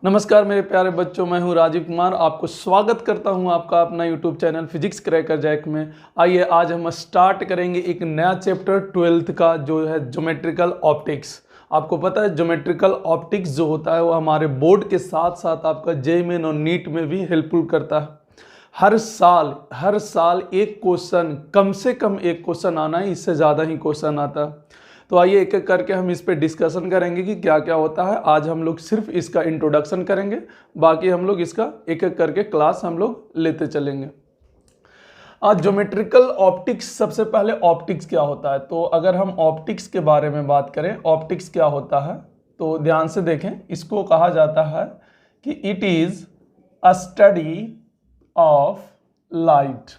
नमस्कार मेरे प्यारे बच्चों, मैं हूं राजीव कुमार। आपको स्वागत करता हूं आपका अपना YouTube channel physics cracker jack में। आइए आज हम स्टार्ट करेंगे एक नया चैप्टर 12th का, जो है ज्योमेट्रिकल ऑप्टिक्स। आपको पता है ज्योमेट्रिकल ऑप्टिक्स जो होता है वो हमारे बोर्ड के साथ साथ आपका जेईई मेन और नीट में भी हेल्पफुल करता है। हर साल एक क्वेश्चन, कम से कम एक क्वेश्चन आना है, इससे ज़्यादा ही क्वेश्चन आता है। तो आइए एक एक करके हम इस पे डिस्कशन करेंगे कि क्या क्या होता है। आज हम लोग सिर्फ इसका इंट्रोडक्शन करेंगे, बाकी हम लोग इसका एक एक करके क्लास हम लोग लेते चलेंगे। आज ज्योमेट्रिकल ऑप्टिक्स, सबसे पहले ऑप्टिक्स क्या होता है। तो अगर हम ऑप्टिक्स के बारे में बात करें, ऑप्टिक्स क्या होता है, तो ध्यान से देखें। इसको कहा जाता है कि it is a study of light.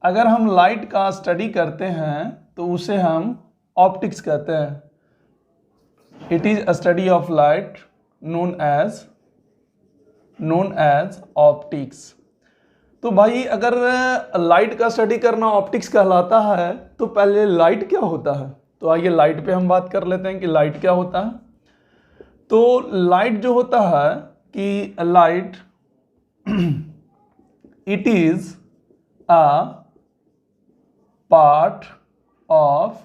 अगर हम लाइट का स्टडी करते हैं तो उसे हम ऑप्टिक्स कहते हैं। It is a study of light known as optics. तो भाई अगर लाइट का स्टडी करना ऑप्टिक्स कहलाता है तो पहले लाइट क्या होता है। तो आइए लाइट पे हम बात कर लेते हैं कि लाइट क्या होता है। तो लाइट जो होता है कि light it is a part of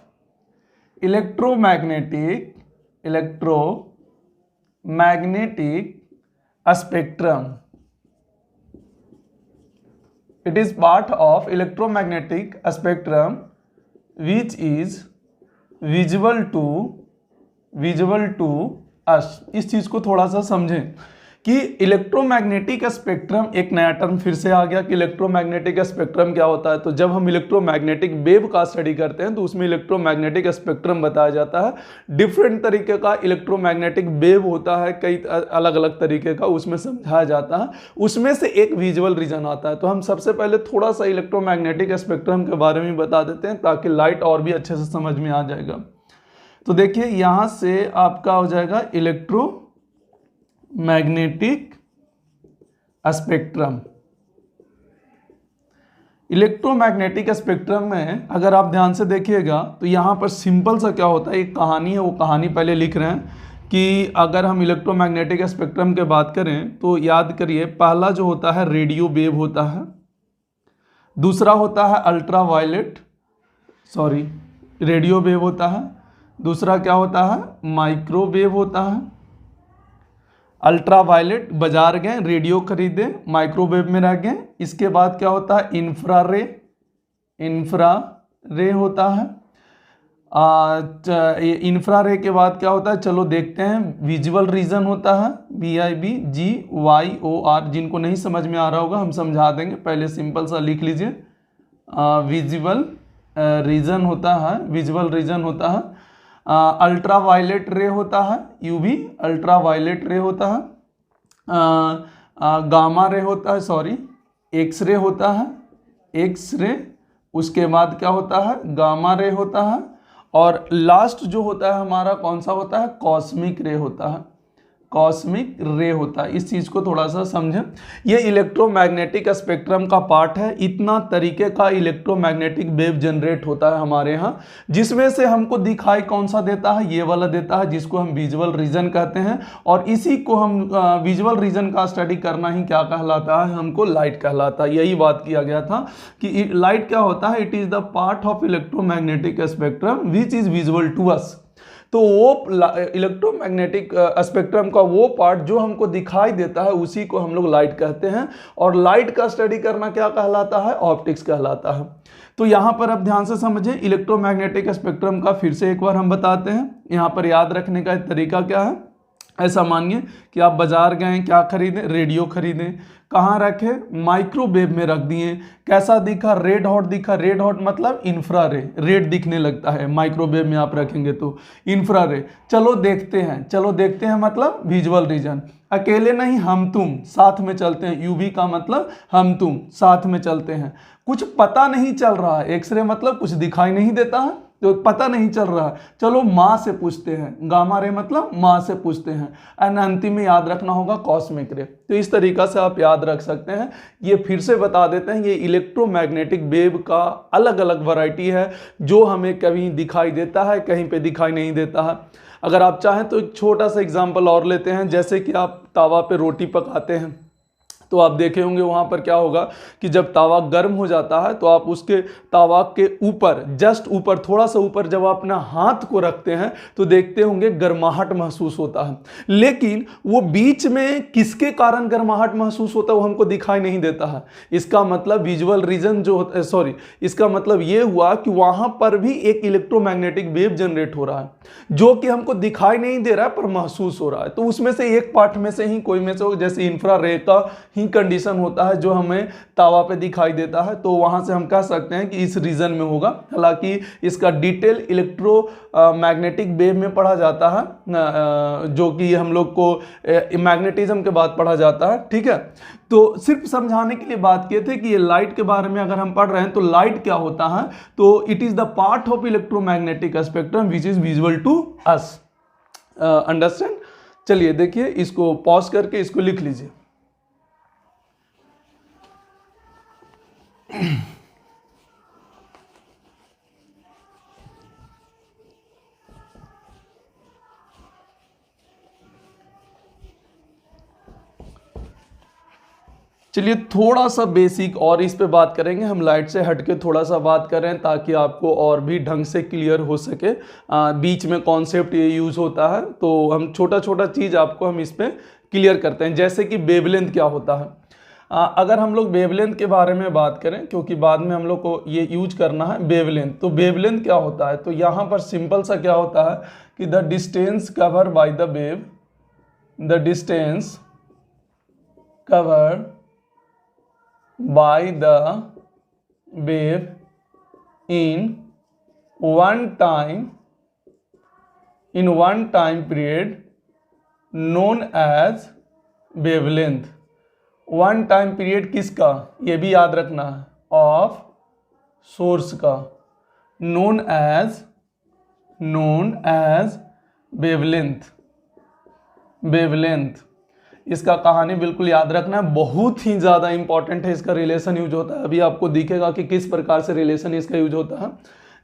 electromagnetic spectrum. It is part of electromagnetic spectrum which is visible to us. इस चीज को थोड़ा सा समझें कि इलेक्ट्रोमैग्नेटिक स्पेक्ट्रम, एक नया टर्म फिर से आ गया कि इलेक्ट्रोमैग्नेटिक स्पेक्ट्रम क्या होता है। तो जब हम इलेक्ट्रोमैग्नेटिक वेव का स्टडी करते हैं तो उसमें इलेक्ट्रोमैग्नेटिक स्पेक्ट्रम बताया जाता है। डिफरेंट तरीके का इलेक्ट्रोमैग्नेटिक वेव होता है, कई अलग अलग तरीके का उसमें समझाया जाता है। उसमें से एक विजुअल रीजन आता है। तो हम सबसे पहले थोड़ा सा इलेक्ट्रोमैग्नेटिक स्पेक्ट्रम के बारे में बता देते हैं ताकि लाइट और भी अच्छे से समझ में आ जाएगा। तो देखिए यहां से आपका हो जाएगा इलेक्ट्रोमैग्नेटिक स्पेक्ट्रम। इलेक्ट्रोमैग्नेटिक स्पेक्ट्रम में अगर आप ध्यान से देखिएगा तो यहां पर सिंपल सा क्या होता है, एक कहानी है, वो कहानी पहले लिख रहे हैं कि अगर हम इलेक्ट्रोमैग्नेटिक स्पेक्ट्रम के बात करें तो याद करिए, पहला जो होता है रेडियो वेव होता है, दूसरा होता है रेडियो वेव होता है, दूसरा क्या होता है, माइक्रोवेव होता है। अल्ट्रावायलेट बाजार गए, रेडियो खरीदे, माइक्रोवेव में रह गए। इसके बाद क्या होता है, इंफ्रारे होता है। इंफ्रारे के बाद क्या होता है, चलो देखते हैं, विजुअल रीजन होता है, VIBGYOR। जिनको नहीं समझ में आ रहा होगा हम समझा देंगे, पहले सिंपल सा लिख लीजिए। विजुअल रीजन होता है। अल्ट्रावायलेट रे होता है, UV अल्ट्रावायलेट रे होता है। गामा रे होता है, एक्सरे होता है, एक्सरे। उसके बाद क्या होता है, गामा रे होता है। और लास्ट जो होता है हमारा कौन सा होता है, कॉस्मिक रे होता है। इस चीज को थोड़ा सा समझें। ये इलेक्ट्रोमैग्नेटिक स्पेक्ट्रम का पार्ट है। इतना तरीके का इलेक्ट्रोमैग्नेटिक वेव जनरेट होता है हमारे यहाँ, जिसमें से हमको दिखाई कौन सा देता है, ये वाला देता है, जिसको हम विजुअल रीजन कहते हैं। और इसी को हम विजुअल रीजन का स्टडी करना ही क्या कहलाता है, हमको लाइट कहलाता है। यही बात किया गया था कि लाइट क्या होता है, it is the part of electromagnetic spectrum which is visual to us. तो वो इलेक्ट्रोमैग्नेटिक स्पेक्ट्रम का वो पार्ट जो हमको दिखाई देता है उसी को हम लोग लाइट कहते हैं। और लाइट का स्टडी करना क्या कहलाता है, ऑप्टिक्स कहलाता है। तो यहाँ पर अब ध्यान से समझें, इलेक्ट्रोमैग्नेटिक स्पेक्ट्रम का फिर से एक बार हम बताते हैं। यहाँ पर याद रखने का तरीका क्या है, ऐसा मानिए कि आप बाजार गए, क्या खरीदें, रेडियो खरीदें, कहाँ रखे, माइक्रोवेव में रख दिए। कैसा दिखा, रेड हॉट दिखा। रेड हॉट मतलब इंफ्रारेड, रेड दिखने लगता है, माइक्रोवेव में आप रखेंगे तो इंफ्रारेड। चलो देखते हैं मतलब विजुअल रीजन। अकेले नहीं, हम तुम साथ में चलते हैं, UV का मतलब हम तुम साथ में चलते हैं। कुछ पता नहीं चल रहा है, एक्सरे मतलब कुछ दिखाई नहीं देता है तो पता नहीं चल रहा है, चलो माँ से पूछते हैं, गामा रे मतलब माँ से पूछते हैं। एंड अंतिम में याद रखना होगा कॉस्मिक रे। तो इस तरीका से आप याद रख सकते हैं। ये फिर से बता देते हैं, ये इलेक्ट्रोमैग्नेटिक वेव का अलग अलग वैरायटी है जो हमें कहीं दिखाई देता है, कहीं पे दिखाई नहीं देता है। अगर आप चाहें तो एक छोटा सा एग्जांपल और लेते हैं, जैसे कि आप तावा पे रोटी पकाते हैं तो आप देखे होंगे वहाँ पर क्या होगा कि जब तावा गर्म हो जाता है तो आप उसके तावा के ऊपर, जस्ट ऊपर, थोड़ा सा ऊपर जब आप अपना हाथ को रखते हैं तो देखते होंगे गर्माहट महसूस होता है। लेकिन वो बीच में किसके कारण गर्माहट महसूस होता है वो हमको दिखाई नहीं देता है। इसका मतलब विजुअल रीजन जो होता है, सॉरी, इसका मतलब ये हुआ कि वहाँ पर भी एक इलेक्ट्रोमैग्नेटिक वेव जनरेट हो रहा है जो कि हमको दिखाई नहीं दे रहा है पर महसूस हो रहा है। तो उसमें से एक पार्ट में से ही कोई में से, जैसे इंफ्रारेड का ही कंडीशन होता है जो हमें तावा पे दिखाई देता है, तो वहां से हम कह सकते हैं कि इस रीजन में होगा। हालांकि इसका डिटेल इलेक्ट्रो मैग्नेटिक वेव में पढ़ा जाता है, जो कि हम लोग को मैग्नेटिज्म के बाद पढ़ा जाता है। ठीक है, तो सिर्फ समझाने के लिए बात किए थे कि ये लाइट के बारे में अगर हम पढ़ रहे हैं तो लाइट क्या होता है, तो it is the part of electromagnetic spectrum which is visual to us. Understand? चलिए देखिए, इसको पॉज करके इसको लिख लीजिए। चलिए थोड़ा सा बेसिक और इस पे बात करेंगे, हम लाइट से हटके थोड़ा सा बात करें ताकि आपको और भी ढंग से क्लियर हो सके। बीच में कॉन्सेप्ट ये यूज़ होता है तो हम छोटा छोटा चीज़ आपको हम इस पे क्लियर करते हैं, जैसे कि वेवलेंथ क्या होता है। अगर हम लोग वेवलेंथ के बारे में बात करें, क्योंकि बाद में हम लोग को ये यूज करना है वेवलेंथ, तो वेवलेंथ क्या होता है, तो यहाँ पर सिंपल सा क्या होता है कि the distance cover by the wave, the distance cover by the wave in one time period known as wavelength। One time period किसका, ये भी याद रखना है, ऑफ सोर्स का, known as वेवलेंथ। वेवलेंथ इसका कहानी बिल्कुल याद रखना है, बहुत ही ज़्यादा इंपॉर्टेंट है। इसका रिलेशन यूज होता है, अभी आपको दिखेगा कि किस प्रकार से रिलेशन इसका यूज होता है।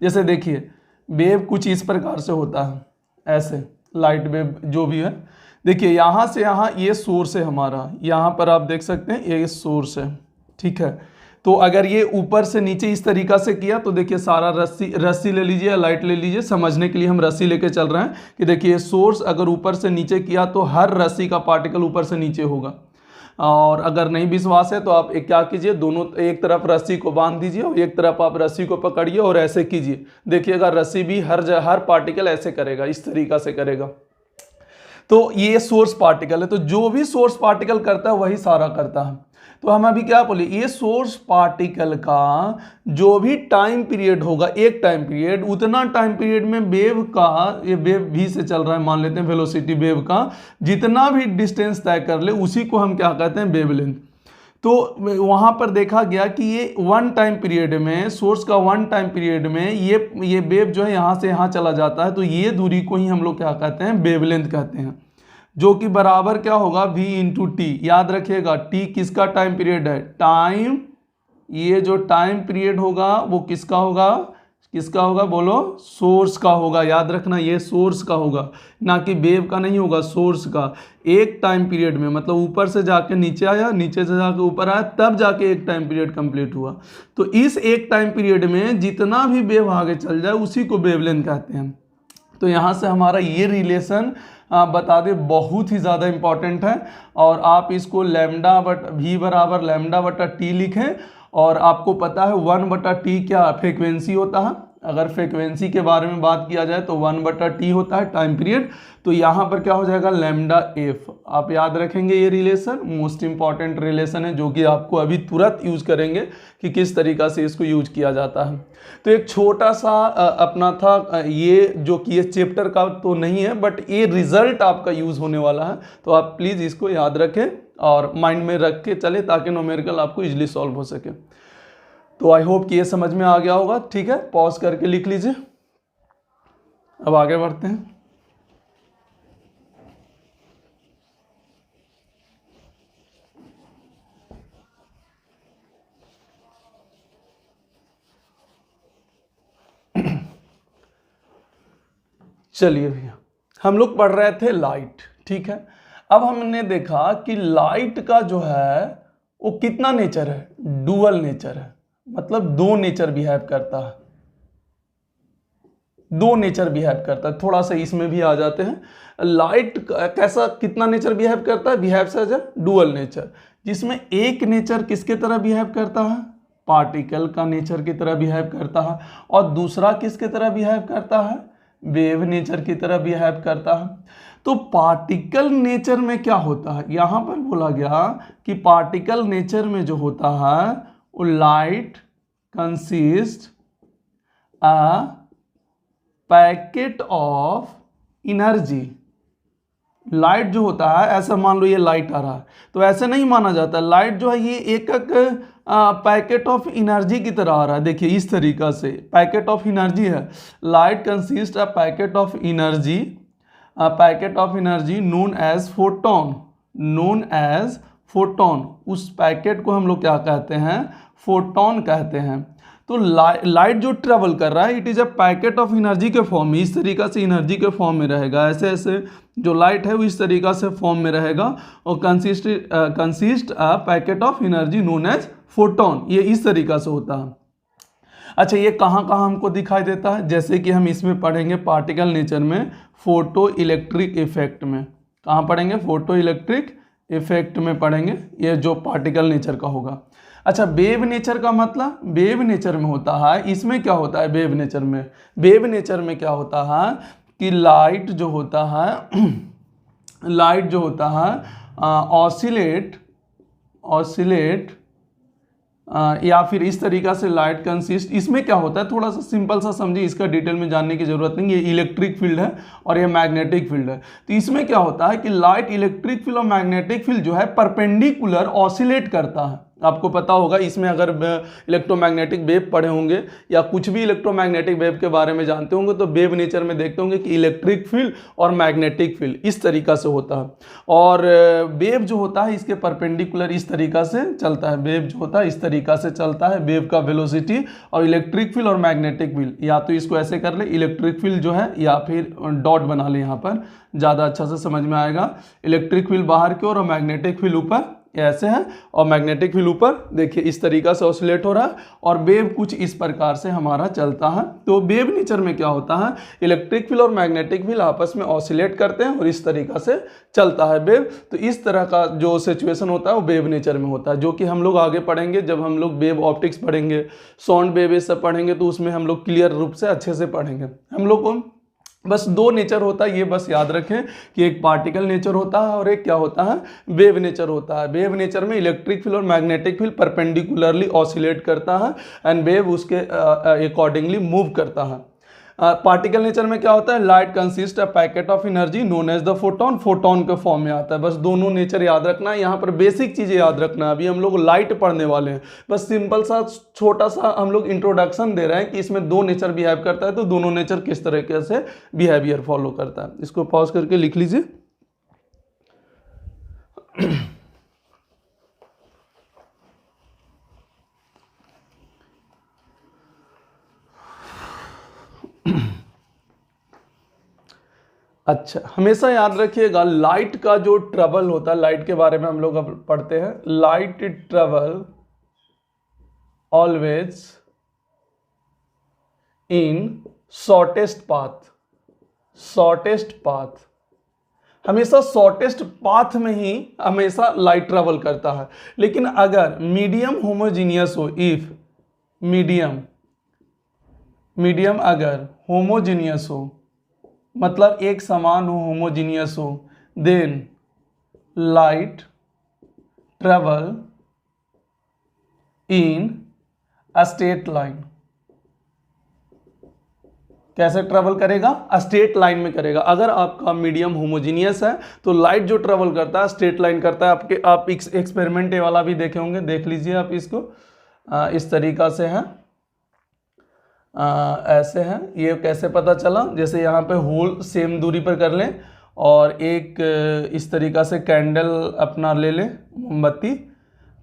जैसे देखिए, वेव कुछ इस प्रकार से होता है, ऐसे लाइट वेव जो भी है। देखिए यहाँ से यहाँ ये सोर्स है हमारा, यहाँ पर आप देख सकते हैं ये सोर्स है। ठीक है, तो अगर ये ऊपर से नीचे इस तरीका से किया तो देखिए सारा रस्सी ले लीजिए या लाइट ले लीजिए, समझने के लिए हम रस्सी लेके चल रहे हैं कि देखिए सोर्स अगर ऊपर से नीचे किया तो हर रस्सी का पार्टिकल ऊपर से नीचे होगा। और अगर नहीं विश्वास है तो आप एक क्या कीजिए, दोनों एक तरफ रस्सी को बांध दीजिए और एक तरफ आप रस्सी को पकड़िए और ऐसे कीजिए, देखिएगा रस्सी भी हर पार्टिकल ऐसे करेगा, इस तरीका से करेगा। तो ये सोर्स पार्टिकल है, तो जो भी सोर्स पार्टिकल करता है वही सारा करता है। तो हम अभी क्या बोले, ये सोर्स पार्टिकल का जो भी टाइम पीरियड होगा, एक टाइम पीरियड, उतना टाइम पीरियड में वेव का, ये वेव भी से चल रहा है मान लेते हैं, वेलोसिटी वेव का जितना भी डिस्टेंस तय कर ले उसी को हम क्या कहते हैं, वेवलेंथ। तो वहां पर देखा गया कि ये वन टाइम पीरियड में, सोर्स का वन टाइम पीरियड में ये वेव जो है यहाँ से यहाँ चला जाता है, तो ये दूरी को ही हम लोग क्या कहते हैं, वेवलेंथ कहते हैं, जो कि बराबर क्या होगा, v इंटू टी। याद रखिएगा t किसका टाइम पीरियड है, टाइम, ये जो टाइम पीरियड होगा वो किसका होगा, किसका होगा बोलो, सोर्स का होगा। याद रखना ये सोर्स का होगा, ना कि वेव का नहीं होगा, सोर्स का। एक टाइम पीरियड में मतलब ऊपर से जाके नीचे आया, नीचे से जाके ऊपर आया, तब जाके एक टाइम पीरियड कंप्लीट हुआ। तो इस एक टाइम पीरियड में जितना भी वेव आगे चल जाए उसी को वेवलेंथ कहते हैं। तो यहाँ से हमारा ये रिलेशन बता दे बहुत ही ज़्यादा इंपॉर्टेंट है, और आप इसको लैम्डा बट v बराबर लैम्डा बटा टी लिखें। और आपको पता है 1/t क्या फ्रीक्वेंसी होता है, अगर फ्रीक्वेंसी के बारे में बात किया जाए तो 1/t होता है टाइम पीरियड। तो यहाँ पर क्या हो जाएगा, लैम्डा एफ। आप याद रखेंगे ये रिलेशन, मोस्ट इंपॉर्टेंट रिलेशन है जो कि आपको अभी तुरंत यूज करेंगे कि किस तरीका से इसको यूज किया जाता है। तो एक छोटा सा अपना था ये, जो कि ये चैप्टर का तो नहीं है बट ये रिजल्ट आपका यूज होने वाला है, तो आप प्लीज़ इसको याद रखें और माइंड में रख के चले ताकि न्यूमेरिकल आपको इजीली सॉल्व हो सके। तो आई होप कि ये समझ में आ गया होगा। ठीक है, पॉज करके लिख लीजिए, अब आगे बढ़ते हैं। चलिए भैया, हम लोग पढ़ रहे थे लाइट, ठीक है। अब हमने देखा कि लाइट का जो है वो कितना नेचर है, डुअल नेचर है, मतलब दो नेचर बिहेव करता है, दो नेचर बिहेव करता है। थोड़ा सा इसमें भी आ जाते हैं, लाइट कैसा कितना नेचर बिहेव करता है, behaves as a dual nature, जिसमें एक नेचर किसके तरह बिहेव करता है, पार्टिकल का नेचर की तरह बिहेव करता है, और दूसरा किसके तरह बिहेव करता है, वेव नेचर की तरह बिहेव करता है। तो पार्टिकल नेचर में क्या होता है, यहां पर बोला गया कि पार्टिकल नेचर में जो होता है वो light consist a packet of energy. Light जो होता है, ऐसा मान लो ये लाइट आ रहा है, तो ऐसे नहीं माना जाता, लाइट जो है ये एक पैकेट ऑफ एनर्जी की तरह आ रहा है। देखिए इस तरीका से पैकेट ऑफ एनर्जी है, light consist a packet of energy, packet of energy known as photon, known as photon. उस पैकेट को हम लोग क्या कहते हैं, फोटोन कहते हैं। तो लाइट जो ट्रेवल कर रहा है it is a packet of energy के फॉर्म में, इस तरीका से एनर्जी के फॉर्म में रहेगा, ऐसे ऐसे जो लाइट है वो इस तरीका से फॉर्म में रहेगा, और consist a packet of energy known as photon, ये इस तरीका से होता है। अच्छा, ये कहाँ कहाँ हमको दिखाई देता है, जैसे कि हम इसमें पढ़ेंगे पार्टिकल नेचर में, फोटो इलेक्ट्रिक इफेक्ट में। कहाँ पढ़ेंगे, फोटो इलेक्ट्रिक इफेक्ट में पढ़ेंगे, ये जो पार्टिकल नेचर का होगा। अच्छा, वेव नेचर का मतलब, वेव नेचर में होता है, इसमें क्या होता है वेव नेचर में, वेव नेचर में क्या होता है कि लाइट जो होता है लाइट जो होता है ऑसिलेट या फिर इस तरीका से लाइट कंसिस्ट, इसमें क्या होता है थोड़ा सा सिंपल सा समझिए, इसका डिटेल में जानने की जरूरत नहीं। ये इलेक्ट्रिक फील्ड है और ये मैग्नेटिक फील्ड है। तो इसमें क्या होता है कि लाइट इलेक्ट्रिक फील्ड और मैग्नेटिक फील्ड जो है परपेंडिकुलर ऑसिलेट करता है। आपको पता होगा इसमें अगर इलेक्ट्रोमैग्नेटिक वेव पढ़े होंगे या कुछ भी इलेक्ट्रोमैग्नेटिक वेव के बारे में जानते होंगे तो वेव नेचर में देखते होंगे कि इलेक्ट्रिक फील्ड और मैग्नेटिक फील्ड इस तरीका से होता है, और वेव जो होता है इसके परपेंडिकुलर इस तरीका से चलता है, वेव जो होता है इस तरीका से चलता है, वेव का वेलोसिटी, और इलेक्ट्रिक फील्ड और मैग्नेटिक फील्ड, या तो इसको ऐसे कर ले इलेक्ट्रिक फील्ड जो है, या फिर डॉट बना ले, यहाँ पर ज़्यादा अच्छा से समझ में आएगा। इलेक्ट्रिक फील्ड बाहर की ओर और मैग्नेटिक फील्ड ऊपर, ऐसे है, और मैग्नेटिक फील्ड ऊपर देखिए इस तरीका से ऑसिलेट हो रहा है, और वेव कुछ इस प्रकार से हमारा चलता है। तो वेव नेचर में क्या होता है, इलेक्ट्रिक फील्ड और मैग्नेटिक फील्ड आपस में ऑसिलेट करते हैं और इस तरीका से चलता है वेव। तो इस तरह का जो सिचुएशन होता है वो वेव नेचर में होता है, जो कि हम लोग आगे पढ़ेंगे जब हम लोग वेव ऑप्टिक्स पढ़ेंगे, साउंड वेव ये सब पढ़ेंगे, तो उसमें हम लोग क्लियर रूप से अच्छे से पढ़ेंगे। हम लोग को बस दो नेचर होता है, ये बस याद रखें कि एक पार्टिकल नेचर होता है और एक क्या होता है, वेव नेचर होता है। वेव नेचर में इलेक्ट्रिक फील्ड और मैग्नेटिक फील्ड परपेंडिकुलरली ऑसिलेट करता है एंड वेव उसके अकॉर्डिंगली मूव करता है। पार्टिकल नेचर में क्या होता है, light consist a packet of energy known as the photon, photon के फॉर्म में आता है। बस दोनों नेचर याद रखना है, यहाँ पर बेसिक चीजें याद रखना है। अभी हम लोग लाइट पढ़ने वाले हैं, बस सिंपल सा छोटा सा हम लोग इंट्रोडक्शन दे रहे हैं कि इसमें दो नेचर बिहेव करता है, तो दोनों नेचर किस तरीके से बिहेवियर फॉलो करता है। इसको पॉज करके लिख लीजिए। अच्छा, हमेशा याद रखिएगा लाइट का जो ट्रेवल होता है, लाइट के बारे में हम लोग अब पढ़ते हैं, light travel always in shortest path, shortest path, हमेशा शॉर्टेस्ट पाथ में ही हमेशा लाइट ट्रेवल करता है। लेकिन अगर मीडियम होमोजीनियस हो, इफ मीडियम अगर होमोजीनियस हो, मतलब एक समान हो, होमोजीनियस हो, then light travel in a straight line. कैसे ट्रेवल करेगा, स्ट्रेट लाइन में करेगा। अगर आपका मीडियम होमोजीनियस है तो लाइट जो ट्रेवल करता है स्ट्रेट लाइन करता है। आप एक्सपेरिमेंट वाला भी देखे होंगे, देख लीजिए आप इसको, इस तरीका से है, ऐसे है। ये कैसे पता चला, जैसे यहाँ पे होल सेम दूरी पर कर लें और एक इस तरीका से कैंडल अपना ले लें, मोमबत्ती,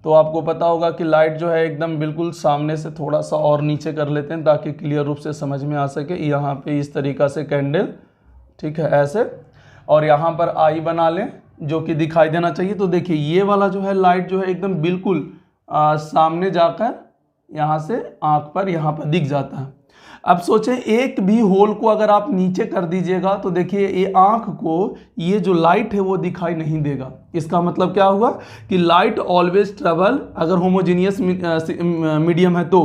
तो आपको पता होगा कि लाइट जो है एकदम बिल्कुल सामने से थोड़ा सा और नीचे कर लेते हैं ताकि क्लियर रूप से समझ में आ सके। यहाँ पे इस तरीका से कैंडल, ठीक है, ऐसे। और यहाँ पर आई बना लें जो कि दिखाई देना चाहिए। तो देखिए ये वाला जो है लाइट जो है एकदम बिल्कुल सामने जाकर यहाँ से आँख पर यहाँ पर दिख जाता है। अब सोचें एक भी होल को अगर आप नीचे कर दीजिएगा तो देखिए ये आँख को ये जो लाइट है वो दिखाई नहीं देगा। इसका मतलब क्या हुआ कि लाइट ऑलवेज ट्रेवल, अगर होमोजीनियस मीडियम है तो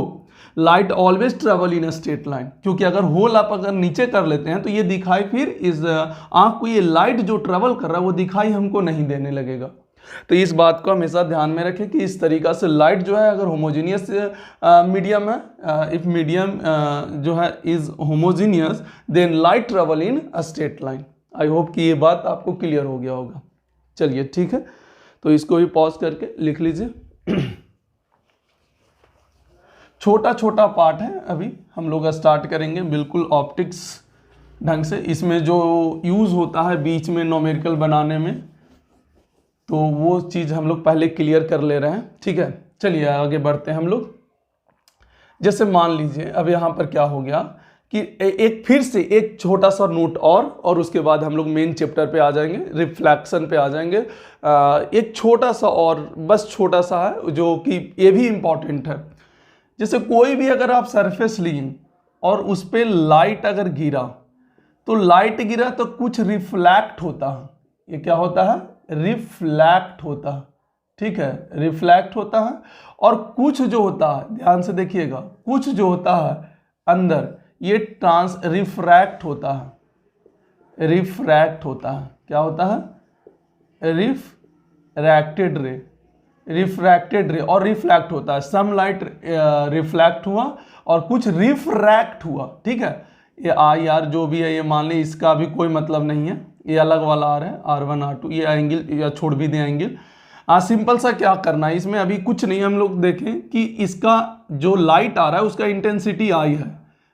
light always travel in a straight line, क्योंकि अगर होल आप अगर नीचे कर लेते हैं तो ये दिखाई फिर इस आँख को ये लाइट जो ट्रेवल कर रहा है वो दिखाई हमको नहीं देने लगेगा। तो इस बात को हमेशा ध्यान में रखें कि इस तरीका से लाइट जो है अगर होमोजीनियस मीडियम है, इफ मीडियम जो है is homogeneous then light travel in a straight line. I hope कि ये बात आपको क्लियर हो गया होगा। चलिए ठीक है, तो इसको भी पॉज करके लिख लीजिए। छोटा छोटा पार्ट है, अभी हम लोग स्टार्ट करेंगे बिल्कुल ऑप्टिक्स ढंग से। इसमें जो यूज़ होता है बीच में न्यूमेरिकल बनाने में, तो वो चीज़ हम लोग पहले क्लियर कर ले रहे हैं। ठीक है, चलिए आगे बढ़ते हैं हम लोग। जैसे मान लीजिए अब यहाँ पर क्या हो गया कि एक फिर से एक छोटा सा नोट और उसके बाद हम लोग मेन चैप्टर पे आ जाएंगे, रिफ्लेक्शन पे आ जाएंगे। एक छोटा सा और बस छोटा सा है जो कि ये भी इम्पॉर्टेंट है। जैसे कोई भी अगर आप सरफेस लिए और उस पर लाइट अगर गिरा तो लाइट गिरा तो कुछ रिफ्लैक्ट होता है। ये क्या होता है? रिफ्लैक्ट होता है। ठीक है, रिफ्लैक्ट होता है। और कुछ जो होता है, ध्यान से देखिएगा, कुछ जो होता है अंदर ये रिफ्रैक्ट होता है। रिफ्रैक्ट होता है, क्या होता है? रिफ्रैक्टेड रे, रिफ्रैक्टेड रे और रिफ्लैक्ट होता है। सम लाइट रिफ्लैक्ट हुआ और कुछ रिफ्रैक्ट हुआ। ठीक है, ये आई आर जो भी है ये मान लें, इसका भी कोई मतलब नहीं है, ये अलग वाला आ रहा है R1 R2, ये एंगल या छोड़ भी दें एंगल। सिंपल सा क्या करना है इसमें, अभी कुछ नहीं, हम लोग देखें कि इसका जो लाइट आ रहा है उसका इंटेंसिटी आई है,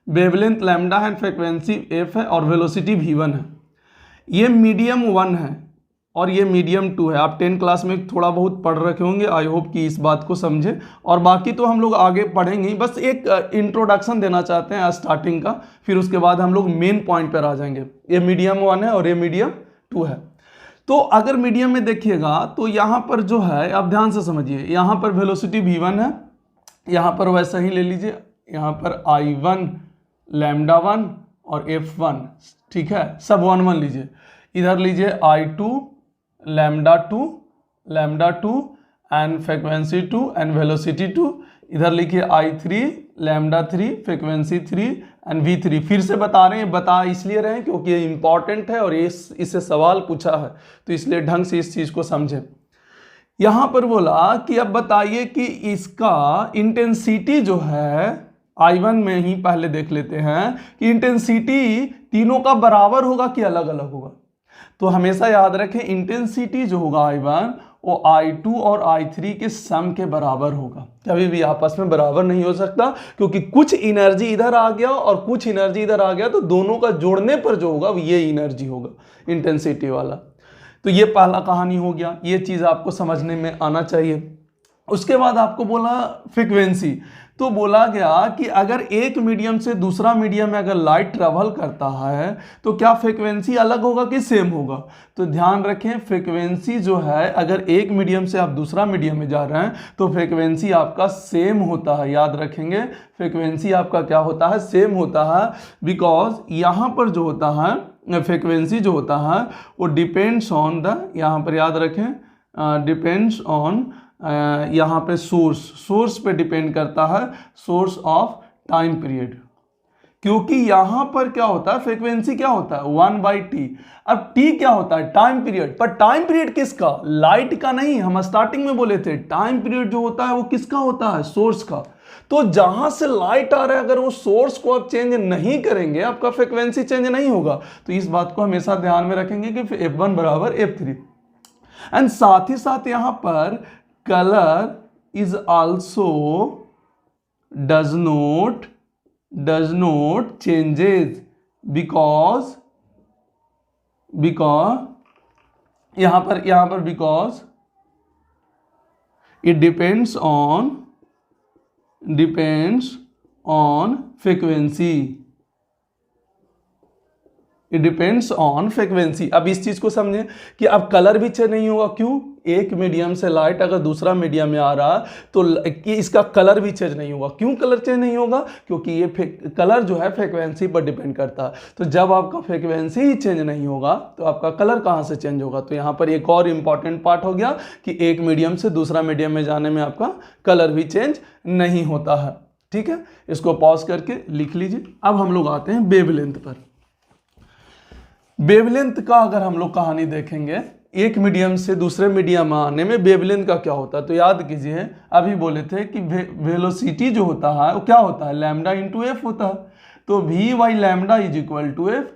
वेवलेंथ लैम्डा है, फ्रिक्वेंसी f है और वेलोसिटी v1 है। ये मीडियम 1 है और ये मीडियम 2 है। आप 10 क्लास में थोड़ा बहुत पढ़ रखे होंगे, आई होप कि इस बात को समझे। और बाकी तो हम लोग आगे पढ़ेंगे ही, बस एक इंट्रोडक्शन देना चाहते हैं स्टार्टिंग का, फिर उसके बाद हम लोग मेन पॉइंट पर आ जाएंगे। ये मीडियम 1 है और ये मीडियम 2 है। तो अगर मीडियम में देखिएगा तो यहाँ पर जो है, आप ध्यान से समझिए, यहाँ पर वेलोसिटी v1 है, यहाँ पर वैसा ही ले लीजिए, यहाँ पर I1 लैम्डा 1 और f1। ठीक है, सब 1 1 लीजिए। इधर लीजिए I2 lambda 2 and frequency 2 and velocity 2। इधर लिखिए I3 lambda 3 frequency 3 and V3। फिर से बता रहे हैं, बता इसलिए रहे हैं क्योंकि ये इंपॉर्टेंट है और ये इससे सवाल पूछा है, तो इसलिए ढंग से इस चीज़ को समझें। यहाँ पर बोला कि अब बताइए कि इसका इंटेंसिटी जो है, I1 में ही पहले देख लेते हैं कि इंटेंसिटी तीनों का बराबर होगा कि अलग अलग होगा। तो हमेशा याद रखें इंटेंसिटी जो होगा I1 वो I2 और I3 के सम के बराबर होगा, कभी भी आपस में बराबर नहीं हो सकता, क्योंकि कुछ एनर्जी इधर आ गया और कुछ एनर्जी इधर आ गया तो दोनों का जोड़ने पर जो होगा ये एनर्जी होगा इंटेंसिटी वाला। तो ये पहला कहानी हो गया, ये चीज़ आपको समझने में आना चाहिए। उसके बाद आपको बोला फ्रीक्वेंसी, तो बोला गया कि अगर एक मीडियम से दूसरा मीडियम में अगर लाइट ट्रेवल करता है तो क्या फ्रीक्वेंसी अलग होगा कि सेम होगा? तो ध्यान रखें फ्रीक्वेंसी जो है, अगर एक मीडियम से आप दूसरा मीडियम में जा रहे हैं तो फ्रीक्वेंसी आपका सेम होता है। याद रखेंगे फ्रीक्वेंसी आपका क्या होता है? सेम होता है, बिकॉज यहाँ पर जो होता है फ्रीक्वेंसी जो होता है वो डिपेंड्स ऑन द, यहाँ पर याद रखें डिपेंड्स ऑन, यहाँ पे सोर्स पे डिपेंड करता है, सोर्स ऑफ टाइम पीरियड। क्योंकि यहाँ पर क्या होता है, फ्रीक्वेंसी क्या होता है 1/t। अब t क्या होता है? Time period. पर टाइम पीरियड किसका? लाइट का नहीं, हम स्टार्टिंग में बोले थे टाइम पीरियड जो होता है वो किसका होता है? सोर्स का। तो जहां से लाइट आ रहा है अगर वो सोर्स को आप चेंज नहीं करेंगे आपका फ्रीक्वेंसी चेंज नहीं होगा। तो इस बात को हमेशा ध्यान में रखेंगे कि f1 बराबर f3। एंड साथ ही साथ यहाँ पर color is also does not changes because यहाँ पर because it depends on frequency, it depends on frequency. अब इस चीज को समझें कि अब कलर भी चेंज नहीं होगा। क्यों? एक मीडियम से लाइट अगर दूसरा मीडियम में आ रहा तो इसका कलर भी चेंज नहीं होगा। क्यों कलर चेंज नहीं होगा? क्योंकि ये कलर जो है फ्रीक्वेंसी पर डिपेंड करता है। तो जब आपका फ्रीक्वेंसी ही चेंज नहीं होगा तो आपका कलर कहाँ से चेंज होगा? तो यहाँ पर एक और इंपॉर्टेंट पार्ट हो गया कि एक मीडियम से दूसरा मीडियम में जाने में आपका कलर भी चेंज नहीं होता है। ठीक है, इसको पॉज करके लिख लीजिए। अब हम लोग आते हैं वेवलेंथ पर। वेवलेंथ का अगर हम लोग कहानी देखेंगे, एक मीडियम से दूसरे मीडियम में आने में वेवलेंथ का क्या होता है, तो याद कीजिए अभी बोले थे कि वेलोसिटी जो होता है वो क्या होता है, लैम्डा इंटू एफ होता है। तो v by lambda is equal to f.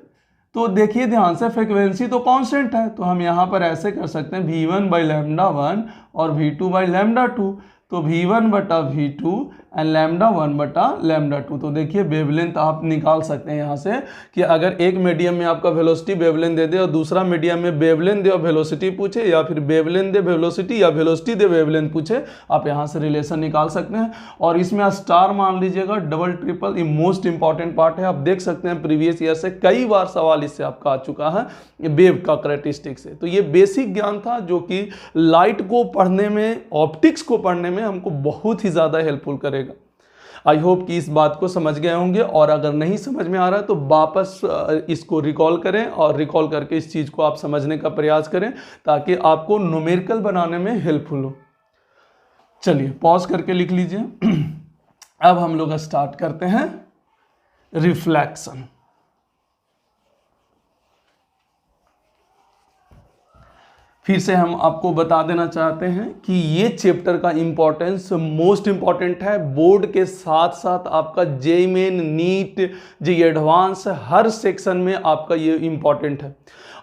तो देखिए ध्यान से, फ्रिक्वेंसी तो कांस्टेंट है, तो हम यहाँ पर ऐसे कर सकते हैं v1 बाई लैम्डा 1 और v2 बाई लैम्डा 2। तो v1 बटा v2 एंड लैम्डा 1 बटा लैम्डा 2। तो देखिए वेवलेंथ आप निकाल सकते हैं यहाँ से कि अगर एक मीडियम में आपका वेलोसिटी वेवलेंथ दे दे और दूसरा मीडियम में वेवलेंथ दे और वेलोसिटी पूछे, या फिर वेवलेंथ दे वेलोसिटी या वेलोसिटी दे वेवलेंथ पूछे, आप यहाँ से रिलेशन निकाल सकते हैं। और इसमें स्टार मान लीजिएगा, डबल ट्रिपल, ये मोस्ट इंपॉर्टेंट पार्ट है। आप देख सकते हैं प्रीवियस ईयर से कई बार सवाल इससे आपका आ चुका है वेव का कैरेक्टरिस्टिक से। तो ये बेसिक ज्ञान था जो कि लाइट को पढ़ने में, ऑप्टिक्स को पढ़ने में हमको बहुत ही ज़्यादा हेल्पफुल करेगा। आई होप कि इस बात को समझ गए होंगे, और अगर नहीं समझ में आ रहा है तो वापस इसको रिकॉल करें और रिकॉल करके इस चीज़ को आप समझने का प्रयास करें ताकि आपको न्यूमेरिकल बनाने में हेल्पफुल हो। चलिए पॉज करके लिख लीजिए। अब हम लोग स्टार्ट करते हैं रिफ्लेक्शन। फिर से हम आपको बता देना चाहते हैं कि ये चैप्टर का इंपॉर्टेंस मोस्ट इंपॉर्टेंट है। बोर्ड के साथ साथ आपका JEE Main, NEET, JEE Advanced, हर सेक्शन में आपका ये इंपॉर्टेंट है।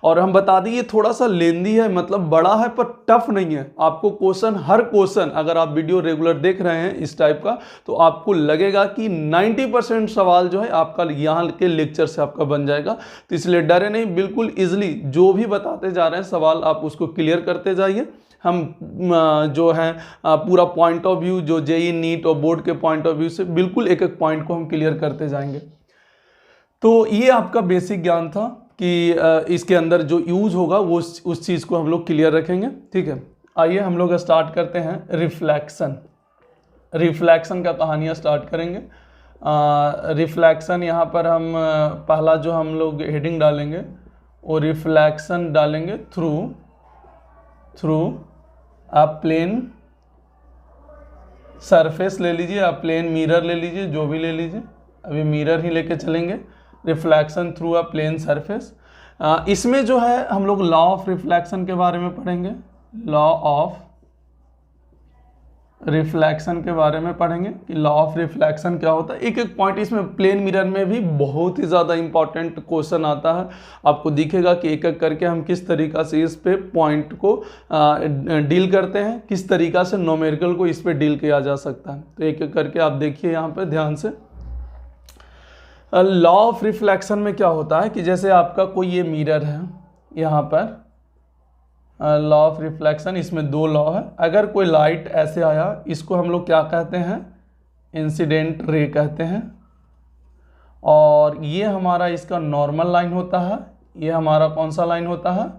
और हम बता दें ये थोड़ा सा लेंदी है, मतलब बड़ा है पर टफ नहीं है। आपको क्वेश्चन, हर क्वेश्चन, अगर आप वीडियो रेगुलर देख रहे हैं इस टाइप का, तो आपको लगेगा कि 90% सवाल जो है आपका यहाँ के लेक्चर से आपका बन जाएगा। तो इसलिए डरे नहीं, बिल्कुल इजिली जो भी बताते जा रहे हैं सवाल आप उसको क्लियर करते जाइए। हम जो है पूरा पॉइंट ऑफ व्यू, जो जेईई, नीट और बोर्ड के पॉइंट ऑफ व्यू से बिल्कुल एक एक पॉइंट को हम क्लियर करते जाएंगे। तो ये आपका बेसिक ज्ञान था कि इसके अंदर जो यूज होगा वो उस चीज़ को हम लोग क्लियर रखेंगे। ठीक है, आइए हम लोग स्टार्ट करते हैं रिफ्लेक्शन। रिफ्लेक्शन का कहानियाँ स्टार्ट करेंगे। रिफ्लेक्शन यहाँ पर हम पहला जो हम लोग हेडिंग डालेंगे वो रिफ्लेक्शन डालेंगे थ्रू आप प्लेन सरफेस ले लीजिए, आप प्लेन मिरर ले लीजिए, जो भी ले लीजिए, अभी मिरर ही लेके चलेंगे। Reflection through a plane surface. इसमें जो है हम लोग लॉ ऑफ रिफ्लेक्शन के बारे में पढ़ेंगे, लॉ ऑफ रिफ्लेक्शन के बारे में पढ़ेंगे कि लॉ ऑफ रिफ्लेक्शन क्या होता है। एक एक पॉइंट इसमें प्लेन मिरर में भी बहुत ही ज़्यादा इंपॉर्टेंट क्वेश्चन आता है। आपको दिखेगा कि एक एक करके हम किस तरीक़ा से इस पे पॉइंट को डील करते हैं, किस तरीक़ा से न्यूमेरिकल को इस पे डील किया जा सकता है। तो एक एक करके आप देखिए यहाँ पे ध्यान से। लॉ ऑफ रिफ्लेक्शन में क्या होता है कि जैसे आपका कोई ये मिरर है, यहाँ पर लॉ ऑफ रिफ्लेक्शन, इसमें दो लॉ है। अगर कोई लाइट ऐसे आया, इसको हम लोग क्या कहते हैं, इंसिडेंट रे कहते हैं। और ये हमारा इसका नॉर्मल लाइन होता है, ये हमारा कौन सा लाइन होता है,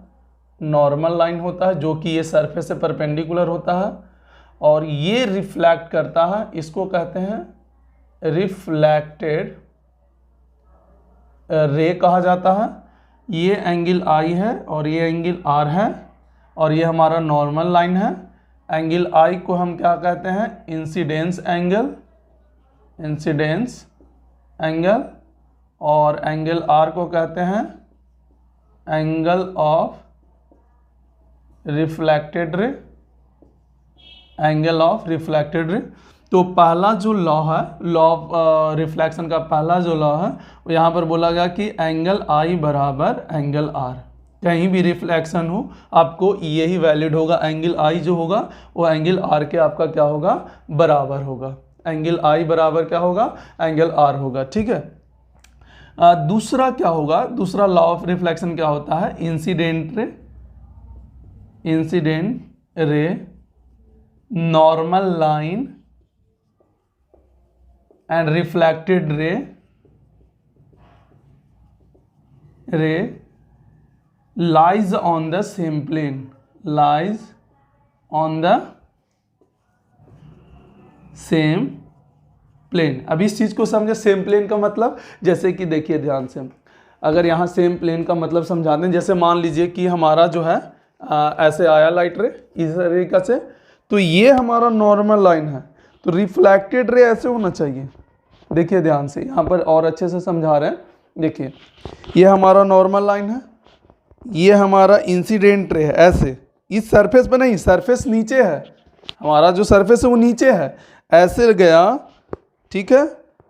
नॉर्मल लाइन होता है, जो कि ये सरफेस से परपेंडिकुलर होता है। और ये रिफ्लेक्ट करता है, इसको कहते हैं रिफ्लेक्टेड रे कहा जाता है। ये एंगल आई है और ये एंगल आर है, और ये हमारा नॉर्मल लाइन है। एंगल आई को हम क्या कहते हैं, इंसिडेंस एंगल, इंसिडेंस एंगल। और एंगल आर को कहते हैं angle of reflected ray, angle of reflected ray. तो पहला जो लॉ है, लॉ ऑफ रिफ्लेक्शन का पहला जो लॉ है, वो यहाँ पर बोला गया कि एंगल आई बराबर एंगल आर। कहीं भी रिफ्लेक्शन हो आपको यही वैलिड होगा, एंगल आई जो होगा वो एंगल आर के आपका क्या होगा, बराबर होगा। एंगल आई बराबर क्या होगा, एंगल आर होगा। ठीक है, दूसरा क्या होगा, दूसरा लॉ ऑफ रिफ्लेक्शन क्या होता है, इंसिडेंट रे, इंसिडेंट रे, normal line and reflected ray ray lies on the same plane, lies on the same plane. अब इस चीज को समझे, सेम प्लेन का मतलब जैसे कि देखिए ध्यान से, अगर यहाँ सेम प्लेन का मतलब समझाते हैं, जैसे मान लीजिए कि हमारा जो है ऐसे आया लाइट रे इस तरीके से, तो ये हमारा नॉर्मल लाइन है, तो रिफ्लेक्टेड रे ऐसे होना चाहिए। देखिए ध्यान से, यहाँ पर और अच्छे से समझा रहे हैं। देखिए ये हमारा नॉर्मल लाइन है, ये हमारा इंसिडेंट रे है ऐसे, इस सरफेस पे नहीं, सरफेस नीचे है, हमारा जो सरफेस है वो नीचे है, ऐसे गया, ठीक है,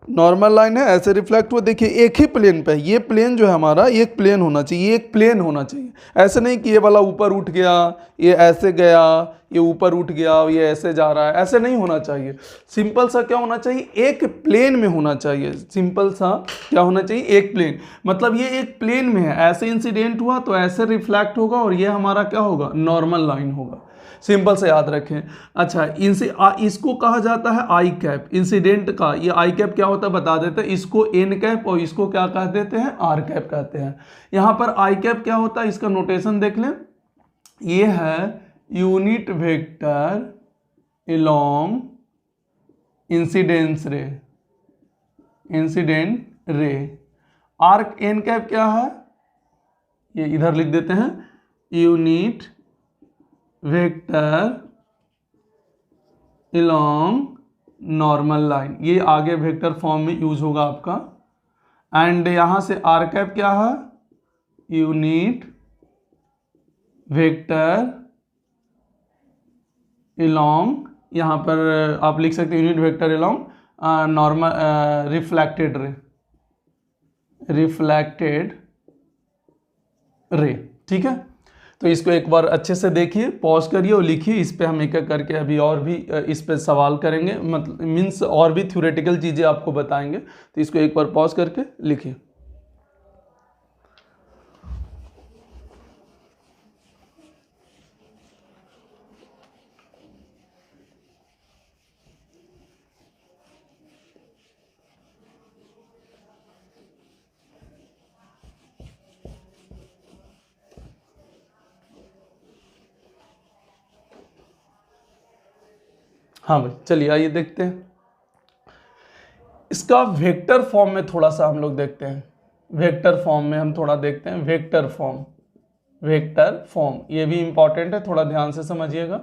नॉर्मल लाइन है, ऐसे रिफ्लेक्ट हुआ। देखिए एक ही प्लेन पे, ये प्लेन जो है हमारा एक प्लेन होना चाहिए, एक प्लेन होना चाहिए, ऐसे नहीं कि ये वाला ऊपर उठ गया, ये ऐसे गया, ये ऊपर उठ गया, ये ऐसे जा रहा है, ऐसे नहीं होना चाहिए। सिंपल सा क्या होना चाहिए, एक प्लेन में होना चाहिए। सिंपल सा क्या होना चाहिए, एक प्लेन, मतलब ये एक प्लेन में है, ऐसे इंसिडेंट हुआ तो ऐसे रिफ्लेक्ट होगा, और ये हमारा क्या होगा, नॉर्मल लाइन होगा। सिंपल से याद रखें। अच्छा, इसको कहा जाता है आई कैप, इंसिडेंट का ये आई कैप क्या होता है बता देते हैं, इसको एन कैप और इसको क्या कह देते हैं, आर कैप कहते हैं। यहां पर आई कैप क्या होता है, इसका नोटेशन देख लें, ये है unit vector along incidence ray, incident ray. R n cap क्या है, ये इधर लिख देते हैं, unit vector along normal line, ये आगे वेक्टर फॉर्म में यूज होगा आपका। एंड यहां से आर कैप क्या है, यूनिट वेक्टर अलोंग, यहां पर आप लिख सकते हैं unit vector along normal reflected ray, reflected ray, ठीक है। तो इसको एक बार अच्छे से देखिए, पॉज करिए और लिखिए, इस पे हम एक एक करके अभी और भी इस पे सवाल करेंगे, मतलब मीन्स और भी थ्योरेटिकल चीज़ें आपको बताएंगे, तो इसको एक बार पॉज करके लिखिए। हाँ भाई, चलिए आइए देखते हैं। इसका वेक्टर फॉर्म में थोड़ा सा हम लोग देखते हैं, वेक्टर फॉर्म में हम थोड़ा देखते हैं, वेक्टर फॉर्म, वेक्टर फॉर्म ये भी इंपॉर्टेंट है, थोड़ा ध्यान से समझिएगा।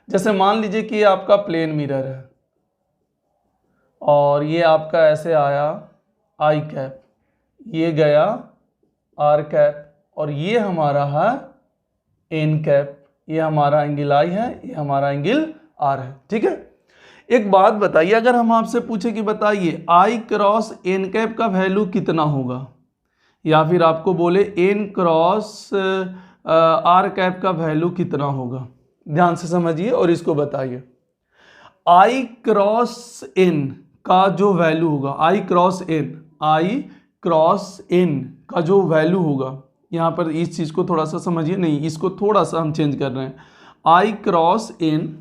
जैसे मान लीजिए कि ये आपका प्लेन मिरर है, और ये आपका ऐसे आया आई कैप, ये गया आर कैप, और ये हमारा है एन कैप, ये हमारा एंगल आई है, ये हमारा एंगल आर है, ठीक है। एक बात बताइए, अगर हम आपसे पूछे कि बताइए आई क्रॉस एन कैप का वैल्यू कितना होगा, या फिर आपको बोले एन क्रॉस आर कैप का वैल्यू कितना होगा, ध्यान से समझिए और इसको बताइए। आई क्रॉस एन का जो वैल्यू होगा, आई क्रॉस एन, आई क्रॉस एन का जो वैल्यू होगा, यहाँ पर इस चीज़ को थोड़ा सा समझिए, नहीं इसको थोड़ा सा हम चेंज कर रहे हैं, आई क्रॉस एन,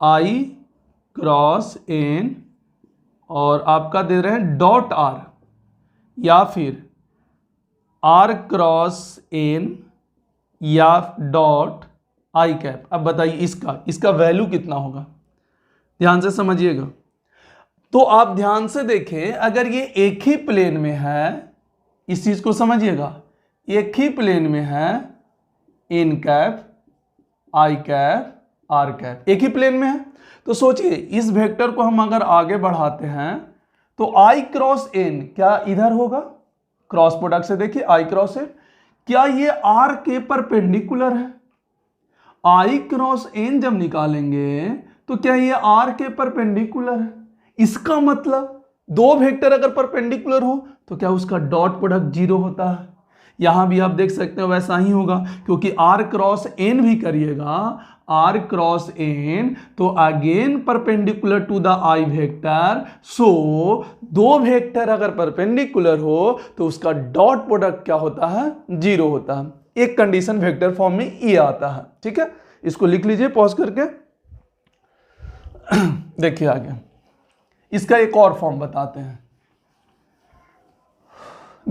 आई क्रॉस एन, और आपका दे रहे हैं डॉट आर, या फिर आर क्रॉस एन या डॉट आई कैप। अब बताइए इसका वैल्यू कितना होगा, ध्यान से समझिएगा। तो आप ध्यान से देखें, अगर ये एक ही प्लेन में है, इस चीज को समझिएगा, एक ही प्लेन में है, n cap, i cap, r cap एक ही प्लेन में है, तो सोचिए इस वेक्टर को हम अगर आगे बढ़ाते हैं तो आई क्रॉस एन क्या इधर होगा, क्रॉस प्रोडक्ट से देखिए आई क्रॉस एन, क्या ये आर के परपेंडिकुलर है, आई क्रॉस एन जब निकालेंगे तो क्या ये आर के परपेंडिकुलर है। इसका मतलब दो वेक्टर अगर परपेंडिकुलर हो तो क्या उसका डॉट प्रोडक्ट जीरो होता है। यहां भी आप देख सकते हो वैसा ही होगा, क्योंकि आर क्रॉस एन भी करिएगा, आर क्रॉस एन तो again perpendicular to the i vector, so दो वेक्टर अगर परपेंडिकुलर हो तो उसका डॉट प्रोडक्ट क्या होता है, जीरो होता है। एक कंडीशन वेक्टर फॉर्म में ये आता है, ठीक है। इसको लिख लीजिए पॉज करके। देखिए आगे इसका एक और फॉर्म बताते हैं।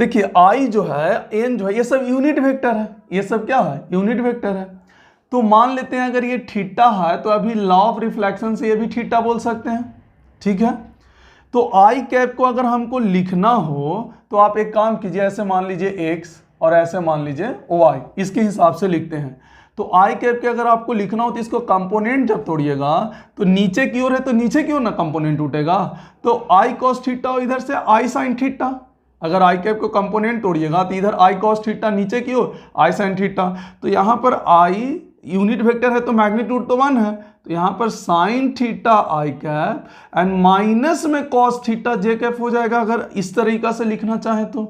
देखिए आई जो है, एन जो है, ये सब यूनिट वेक्टर है, ये सब क्या है, यूनिट वेक्टर है। तो मान लेते हैं अगर ये थीटा है तो अभी लॉ ऑफ रिफ्लेक्शन से ये भी थीटा बोल सकते हैं, ठीक है। तो आई कैप को अगर हमको लिखना हो तो आप एक काम कीजिए, ऐसे मान लीजिए x और ऐसे मान लीजिए y, इसके हिसाब से लिखते हैं। तो आई कैप के अगर आपको लिखना हो तो इसको कंपोनेंट जब तोड़िएगा तो नीचे की ओर है तो नीचे की ओर ना कंपोनेंट उठेगा, तो आई कॉस थीटा और इधर से आई साइन थीटा। अगर आई कैप को कंपोनेंट तोड़िएगा तो इधर आई कॉस थीटा, नीचे की ओर आई साइन थीटा। तो यहाँ पर आई यूनिट वेक्टर है तो मैग्नीट्यूड तो 1 है, तो यहाँ पर sine theta I cap and minus में कॉस थीटा जे कैप हो जाएगा, अगर इस तरीका से लिखना चाहे तो।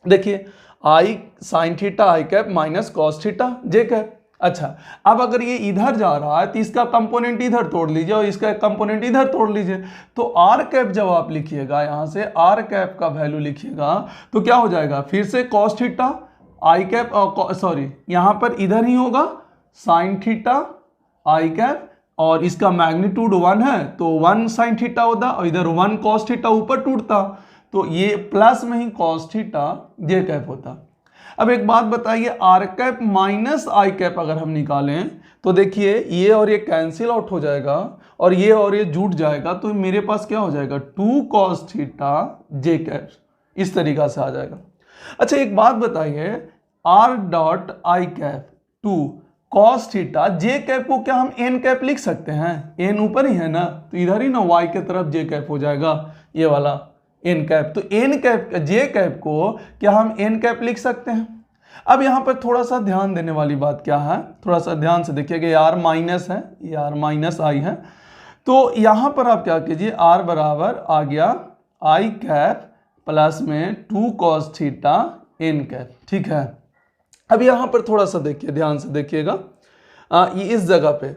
देखिए आई साइन थीटा आई cap minus cos theta j cap. अच्छा, अब अगर ये इधर जा रहा है तो इसका कंपोनेंट इधर तोड़ लीजिए और इसका कंपोनेंट इधर तोड़ लीजिए। तो आर कैप जब आप लिखिएगा, यहाँ से आर कैप का वैल्यू लिखिएगा तो क्या हो जाएगा, फिर से कॉस थीटा आई कैप, सॉरी यहाँ पर इधर ही होगा साइन थीटा आई कैप और इसका मैग्नीट्यूड 1 है तो 1 साइन थीटा होता और इधर 1 कॉस थीटा ऊपर टूटता, तो ये प्लस में ही कॉस थीटा जे कैप होता। अब एक बात बताइए, r cap minus i cap अगर हम निकालें तो देखिए ये और ये कैंसिल आउट हो जाएगा और ये जुट जाएगा, तो मेरे पास क्या हो जाएगा 2 कॉस थीटा जे कैप, इस तरीका से आ जाएगा। अच्छा एक बात बताइए, R dot I cap 2 cos theta j cap को क्या हम एन कैप लिख सकते हैं, एन ऊपर ही है ना, तो इधर ही ना वाई के तरफ जे कैप हो जाएगा, ये वाला एन कैप। तो एन कैप जे कैप को क्या हम एन कैप लिख सकते हैं। अब यहाँ पर थोड़ा सा ध्यान देने वाली बात क्या है, थोड़ा सा ध्यान से देखिएगा, ये आर माइनस है, ये आर माइनस आई है, तो यहाँ पर आप क्या कीजिए, आर बराबर आ गया आई कैप प्लस में 2 कॉस थीटा एन कैप, ठीक है। अब यहाँ पर थोड़ा सा देखिए, ध्यान से देखिएगा, ये इस जगह पे,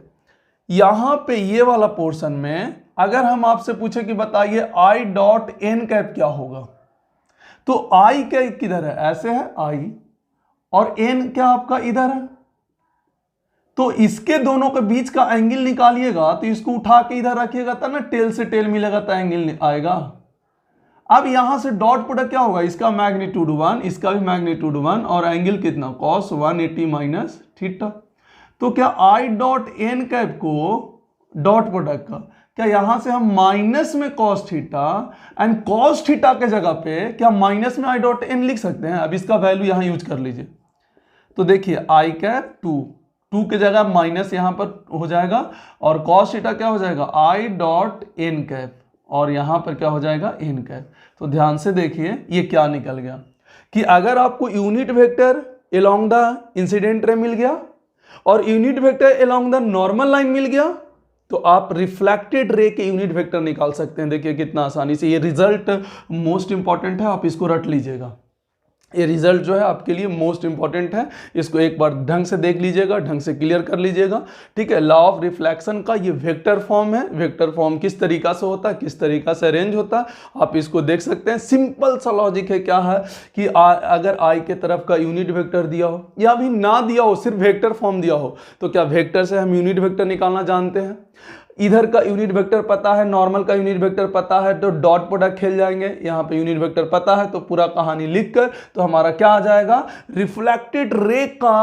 यहाँ पे ये वाला पोर्शन में अगर हम आपसे पूछे कि बताइए आई डॉट एन कैप क्या होगा, तो आई कैप किधर है, ऐसे है आई और एन क्या आपका इधर है, तो इसके दोनों के बीच का एंगल निकालिएगा तो इसको उठा के इधर रखिएगा तब ना टेल से टेल मिलेगा तो एंगल आएगा। अब यहां से डॉट प्रोडक्ट क्या होगा, इसका मैग्नीट्यूड 1, इसका भी मैग्नीट्यूड 1 और एंगल कितना कॉस 180 माइनस थीटा। तो क्या आई डॉट एन कैप को डॉट प्रोडक्ट का क्या यहां से हम माइनस में cos theta and cos theta के जगह पे क्या माइनस में आई डॉट एन लिख सकते हैं। अब इसका वैल्यू यहां यूज कर लीजिए, तो देखिए आई कैप 2 के जगह माइनस यहां पर हो जाएगा और कॉस थीटा क्या हो जाएगा आई डॉट एन कैप और यहां पर क्या हो जाएगा एन कैप। तो ध्यान से देखिए ये क्या निकल गया कि अगर आपको unit vector along the incident ray मिल गया और unit vector along the normal line मिल गया तो आप रिफ्लेक्टेड रे के यूनिट वेक्टर निकाल सकते हैं। देखिए कितना आसानी से, ये रिजल्ट मोस्ट इंपॉर्टेंट है, आप इसको रट लीजिएगा। ये रिजल्ट जो है आपके लिए मोस्ट इंपॉर्टेंट है, इसको एक बार ढंग से देख लीजिएगा, ढंग से क्लियर कर लीजिएगा, ठीक है। लॉ ऑफ रिफ्लेक्शन का ये वेक्टर फॉर्म है, वेक्टर फॉर्म किस तरीका से होता है, किस तरीका से अरेंज होता है, आप इसको देख सकते हैं। सिंपल सा लॉजिक है, क्या है कि अगर आई के तरफ का यूनिट वेक्टर दिया हो या भी ना दिया हो, सिर्फ वेक्टर फॉर्म दिया हो, तो क्या वेक्टर से हम यूनिट वेक्टर निकालना जानते हैं। इधर का यूनिट वेक्टर पता है, नॉर्मल का यूनिट वेक्टर पता है, तो डॉट प्रोडक्ट खेल जाएंगे। यहाँ पे यूनिट वेक्टर पता है तो पूरा कहानी लिखकर तो हमारा क्या आ जाएगा, रिफ्लेक्टेड रे का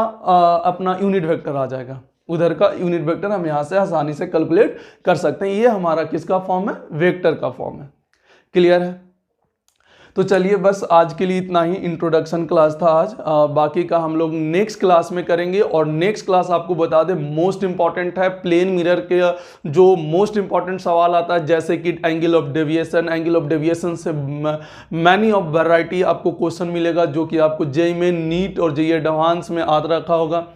अपना यूनिट वेक्टर आ जाएगा। उधर का यूनिट वेक्टर हम यहाँ से आसानी से कैलकुलेट कर सकते हैं। ये हमारा किसका फॉर्म है, वेक्टर का फॉर्म है। क्लियर है। तो चलिए बस आज के लिए इतना ही, इंट्रोडक्शन क्लास था आज। बाकी का हम लोग नेक्स्ट क्लास में करेंगे और नेक्स्ट क्लास आपको बता दें मोस्ट इंपॉर्टेंट है। प्लेन मिरर के जो मोस्ट इंपॉर्टेंट सवाल आता है जैसे कि angle of deviation, angle of deviation से मैनी ऑफ वैरायटी आपको क्वेश्चन मिलेगा जो कि आपको जेईई में, नीट और जेईई एडवांस में याद रखा होगा।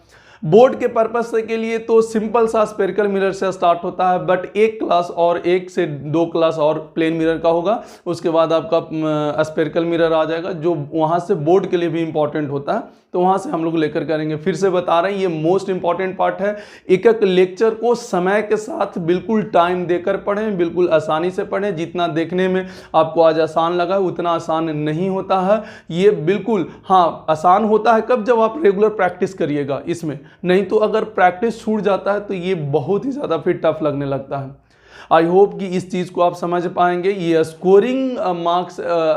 बोर्ड के पर्पज से के लिए तो सिंपल सा स्फेरिकल मिरर से स्टार्ट होता है, बट एक क्लास और 1 से 2 क्लास और प्लेन मिरर का होगा, उसके बाद आपका स्फेरिकल मिरर आ जाएगा जो वहाँ से बोर्ड के लिए भी इंपॉर्टेंट होता है, तो वहाँ से हम लोग लेकर करेंगे। फिर से बता रहे हैं ये मोस्ट इंपॉर्टेंट पार्ट है। एक एक लेक्चर को समय के साथ बिल्कुल टाइम देकर पढ़ें, बिल्कुल आसानी से पढ़ें। जितना देखने में आपको आज आसान लगा है उतना आसान नहीं होता है ये, बिल्कुल हाँ आसान होता है कब, जब आप रेगुलर प्रैक्टिस करिएगा इसमें, नहीं तो अगर प्रैक्टिस छूट जाता है तो ये बहुत ही ज़्यादा फिर टफ लगने लगता है। आई होप कि इस चीज़ को आप समझ पाएंगे। ये scoring marks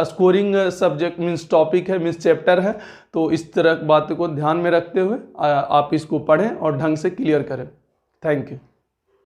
scoring subject means topic है, मीन्स चैप्टर है, तो इस तरह बातों को ध्यान में रखते हुए आप इसको पढ़ें और ढंग से क्लियर करें। Thank you.